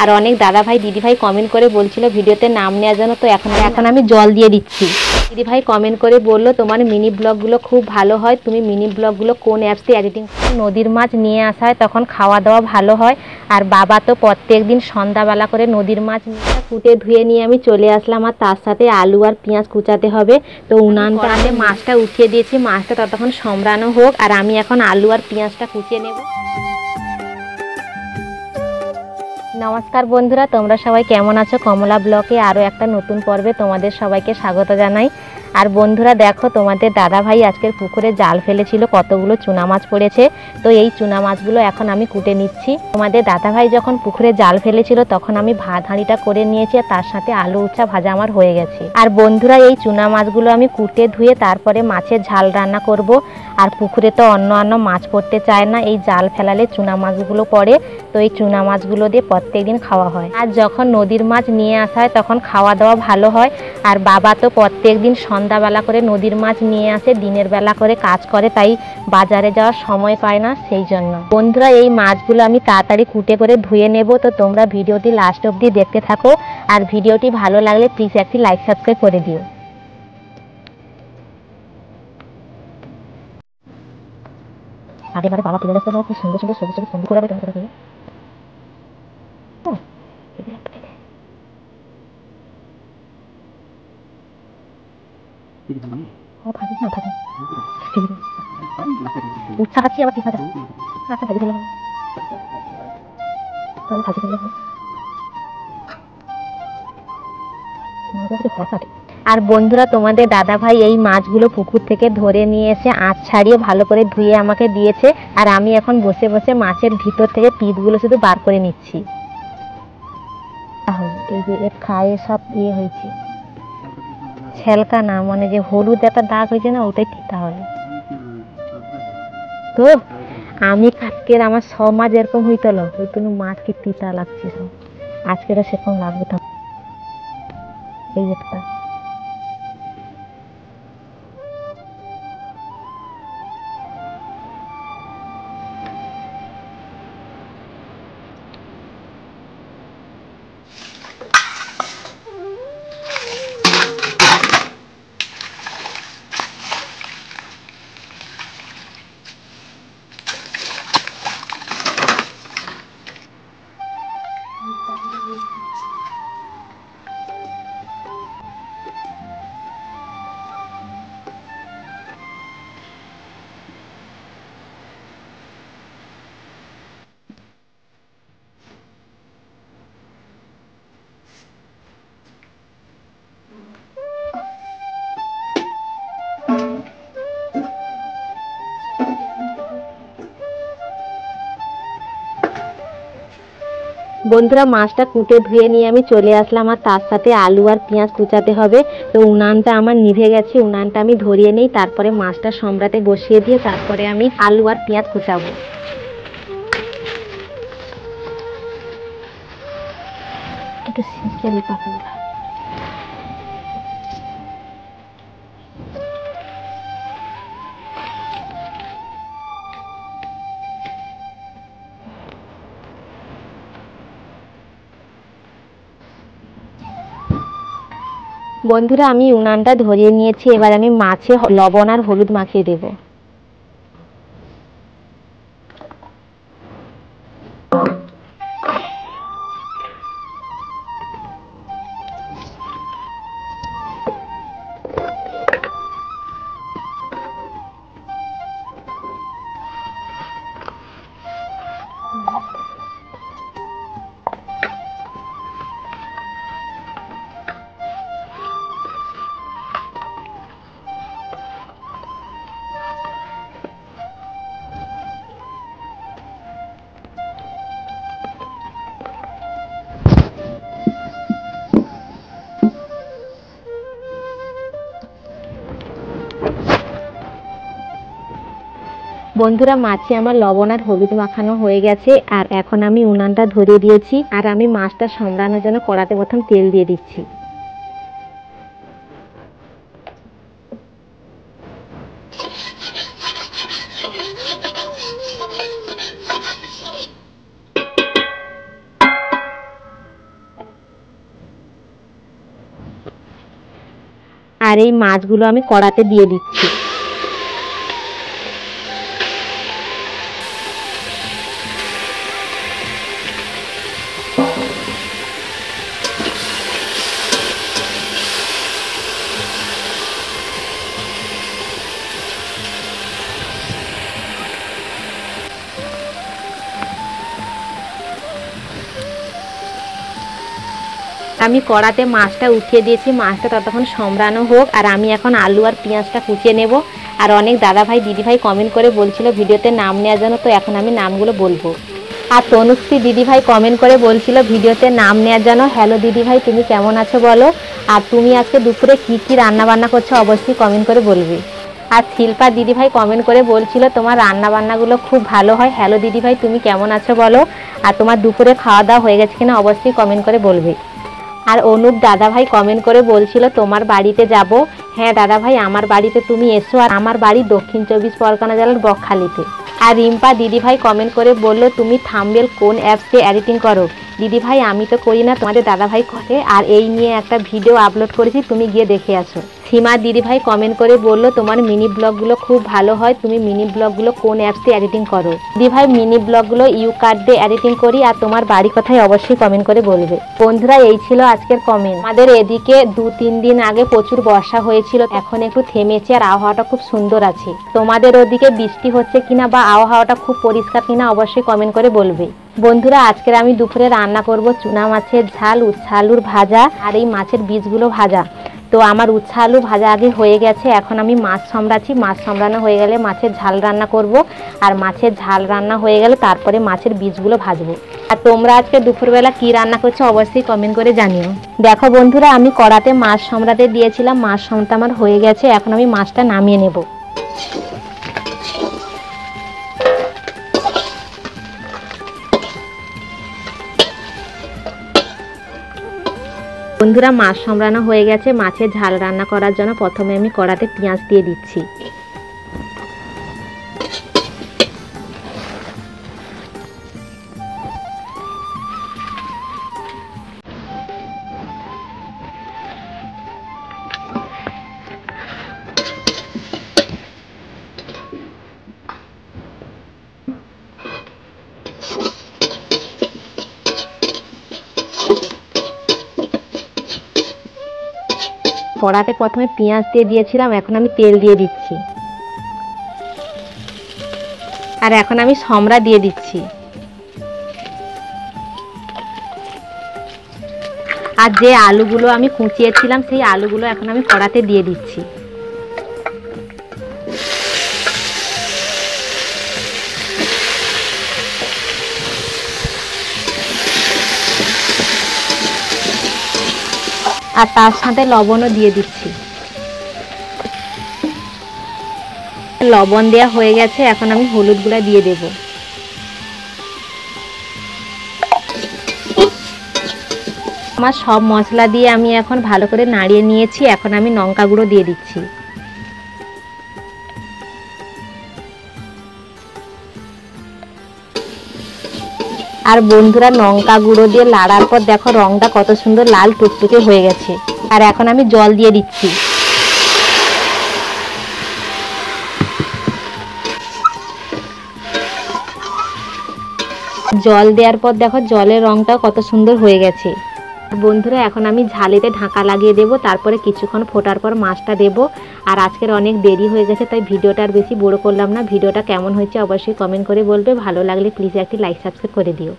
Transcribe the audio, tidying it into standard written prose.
আর অনেক দাদা ভাই দিদি ভাই কমেন্ট করে বলছিল ভিডিওতে নাম নেওয়ার জন্য, তো এখন আমি জল দিয়ে দিচ্ছি। দিদি ভাই কমেন্ট করে বললো তোমার মিনি ব্লগগুলো খুব ভালো হয়, তুমি মিনি ব্লগগুলো কোন অ্যাপসে এডিটিং? নদীর মাছ নিয়ে আসা হয় তখন খাওয়া দাওয়া ভালো হয়। আর বাবা তো প্রত্যেক দিন সন্ধ্যাবেলা করে নদীর মাছ কুটে ধুয়ে নিয়ে আমি চলে আসলাম, আর তার সাথে আলু আর পেঁয়াজ কুচাতে হবে। তো উনানটা আমি মাছটা উঠিয়ে দিয়েছি, মাছটা ততক্ষণ সম্রানো হোক, আর আমি এখন আলু আর পেঁয়াজটা কুচিয়ে নেব। নমস্কার বন্ধুরা, তোমরা সবাই কেমন আছো? কমলা ব্লকে আরও একটা নতুন পর্বে তোমাদের সবাইকে স্বাগত জানাই। আর বন্ধুরা দেখো, তোমাদের দাদা ভাই আজকের পুকুরে জাল ফেলেছিল, কতগুলো চুনা মাছ পড়েছে। তো এই চুনা মাছগুলো এখন আমি কুটে নিচ্ছি। তোমাদের দাদা ভাই যখন পুকুরে জাল ফেলেছিল তখন আমি ভাত হাঁড়িটা করে নিয়েছি, আর তার সাথে আলু উচ্ছা ভাজা আমার হয়ে গেছে। আর বন্ধুরা এই চুনা মাছগুলো আমি কুটে ধুয়ে তারপরে মাছের ঝাল রান্না করব। আর পুকুরে তো অন্য মাছ পড়তে চায় না, এই জাল ফেলালে চুনা মাছগুলো পড়ে। তো এই চুনা মাছগুলো দিয়ে প্রত্যেকদিন খাওয়া হয়। আর যখন নদীর মাছ নিয়ে আসা হয় তখন খাওয়া দাওয়া ভালো হয়। আর বাবা তো প্রত্যেকদিন সন্ধ্যাবেলা করে নদীর মাছ নিয়ে আসে, দিনের বেলা করে কাজ করে, তাই বাজারে যাওয়ার সময় পায় না, সেই জন্য। বন্ধুরা এই মাছগুলো আমি তাড়াতাড়ি কুটে করে ধুয়ে নেব, তো তোমরা ভিডিওটি লাস্ট অবধি দেখতে থাকো। আর ভিডিওটি ভালো লাগলে প্লিজ একটি লাইক সাবস্ক্রাইব করে দিও। আগেবারে বাবা তুলে রাখতে খুব সুন্দর সুন্দর সবুজ সবুজ সুন্দর করে উচ্ছা খাচ্ছি আবার কি খাচ্ছি। আচ্ছা ভাজি ফেলে তাহলে ভাজি ফেলে আর বন্ধুরা তোমাদের দাদা ভাই এই মাছগুলো পুকুর থেকে ধরে নিয়ে এসে আঁচ ছাড়িয়ে ভালো করে ধুয়ে আমাকে দিয়েছে। আর আমি এখন বসে বসে মাছের ভিতর থেকে পিঠগুলো শুধু বার করে নিচ্ছি। এই যে এর খায়ে সব ইয়ে হয়েছে, ছেলকা না, মানে যে হলুদ একটা দাগ হয়েছে না, ওটাই তিতা হয়। তো আমি কালকের আমার সব মাছ এরকম হইতলো, ওই মাছ কি তিতা লাগছে সব, আজকের সেরকম লাগবে। তো এই একটা বন্ধুরা মাছটা কুটে ধুয়ে নিয়ে আমি চলে আসলাম, আর তার সাথে আলু আর পেঁয়াজ কুচাতে হবে। তো উনানটা আমার নিভে গেছে, উনানটা আমি ধরিয়ে নেই, তারপরে মাছটা সম্রাটে বসিয়ে দিয়ে তারপরে আমি আলু আর পেঁয়াজ কুচাবো। একটু শিখে বন্ধুরা আমি উনানটা ধরিয়ে নিয়েছি, এবার আমি মাছে লবণ আর হলুদ মাখিয়ে দেবো। বন্ধুরা মাছে আমার লবণ আর হলুদ মাখানো হয়ে গেছে, আর এখন আমি উনানটা ধরিয়ে দিয়েছি, আর আমি মাছটা সম্রানোর জন্য কড়াতে প্রথম তেল দিয়ে দিচ্ছি। আর এই মাছগুলো আমি কড়াতে দিয়ে দিচ্ছি। আমি কড়াতে মাছটা উঠিয়ে দিয়েছি, মাছটা ততক্ষণ সম্রানো হোক। আর আমি এখন আলু আর পেঁয়াজটা কুচিয়ে নেব। আর অনেক দাদাভাই দিদিভাই কমেন্ট করে বলছিল ভিডিওতে নাম নেওয়ার জন্য, তো এখন আমি নামগুলো বলবো। আর তনুশ্রী দিদিভাই কমেন্ট করে বলছিল ভিডিওতে নাম নেওয়ার জন্য। হ্যালো দিদিভাই, তুমি কেমন আছো বলো। আর তুমি আজকে দুপুরে কি কি রান্না বান্না করছো অবশ্যই কমেন্ট করে বলবে। আর শিল্পা দিদিভাই কমেন্ট করে বলছিল তোমার রান্না বান্নাগুলো খুব ভালো হয়। হ্যালো দিদিভাই, তুমি কেমন আছো বলো। আর তোমার দুপুরে খাওয়া দাওয়া হয়ে গেছে কিনা অবশ্যই কমেন্ট করে বলবে। আর অনুপ দাদাভাই কমেন্ট করে বলছিল তোমার বাড়িতে যাব। হ্যাঁ দাদাভাই, আমার বাড়িতে তুমি এসো। আর আমার বাড়ি দক্ষিণ 24 পরগনা জেলার বকখালিতে। আর রিম্পা দিদিভাই কমেন্ট করে বলল তুমি থাম্বনেল কোন অ্যাপসে এডিটিং করো। দিদিভাই আমি তো করি না, তোমাদের দাদাভাই করে। আর এই নিয়ে একটা ভিডিও আপলোড করেছি, তুমি গিয়ে দেখে আসো। সীমা দিদিভাই কমেন্ট করে বললো তোমার মিনি ব্লগগুলো খুব ভালো হয়, তুমি মিনি ব্লগগুলো কোন অ্যাপসে এডিটিং করো। দিদিভাই মিনি ব্লগগুলো ইউকার্ট দিয়ে এডিটিং করি। আর তোমার বাড়ি কথাই অবশ্যই কমেন্ট করে বলবে। বন্ধুরা এই ছিল আজকের কমেন্ট। আমাদের এদিকে 2-3 দিন আগে প্রচুর বর্ষা হয়েছিল, এখন একটু থেমেছে আর আবহাওয়াটা খুব সুন্দর আছে। তোমাদের ওদিকে বৃষ্টি হচ্ছে কিনা বা আবহাওয়াটা খুব পরিষ্কার কিনা অবশ্যই কমেন্ট করে বলবে। বন্ধুরা আজকের আমি দুপুরে রান্না করব চুনা মাছের ঝাল, উচ্ছে আলুর ভাজা আর এই মাছের বীজগুলো ভাজা। তো আমার উচ্ছে আলু ভাজা আগে হয়ে গেছে, এখন আমি মাছ সম্রাচ্ছি। মাছ সম্রানো হয়ে গেলে মাছের ঝাল রান্না করব। আর মাছের ঝাল রান্না হয়ে গেলে তারপরে মাছের বীজগুলো ভাজবো। আর তোমরা আজকে দুপুরবেলা কি রান্না করছো অবশ্যই কমেন্ট করে জানিও। দেখো বন্ধুরা আমি কড়াতে মাছ সম্রাতে দিয়েছিলাম, মাছ সম্রাতে আমার হয়ে গেছে। এখন আমি মাছটা নামিয়ে নেব। বন্ধুরা মাছ সম্রানো হয়ে গেছে। মাছের ঝাল রান্না করার জন্য প্রথমে আমি কড়াতে পেঁয়াজ দিয়ে দিচ্ছি। কড়াতে প্রথমে পেঁয়াজ দিয়ে দিয়েছিলাম, এখন আমি তেল দিয়ে দিচ্ছি। আর এখন আমি সম্রা দিয়ে দিচ্ছি। আর যে আলুগুলো আমি কুচিয়েছিলাম সেই আলুগুলো এখন আমি কড়াতে দিয়ে দিচ্ছি। আর তার সাথে লবণও দিয়ে দিচ্ছি। লবণ দেওয়া হয়ে গেছে, এখন আমি হলুদ গুঁড়া দিয়ে দেব। আমার সব মশলা দিয়ে আমি এখন ভালো করে নাড়িয়ে নিয়েছি, এখন আমি লঙ্কা গুঁড়ো দিয়ে দিচ্ছি। আর বন্ধুরা লঙ্কা গুঁড়ো দিয়ে লাড়ার পর দেখো রংটা কত সুন্দর লাল টুকটুকে হয়ে গেছে। আর এখন আমি জল দিয়ে দিচ্ছি। জল দেওয়ার পর দেখো জলের রংটাও কত সুন্দর হয়ে গেছে। বন্ধুরা এখন আমি ঝালেতে ঢাকা লাগিয়ে দেব, তারপরে কিছুক্ষণ ফোটার পর মাছটা দেব। আর আজকের অনেক দেরি হয়ে গেছে তাই ভিডিওটা আর বেশি বড় করলাম না। ভিডিওটা কেমন হয়েছে অবশ্যই কমেন্ট করে বলবে। ভালো লাগলে প্লিজ একটি লাইক সাবস্ক্রাইব করে দিও।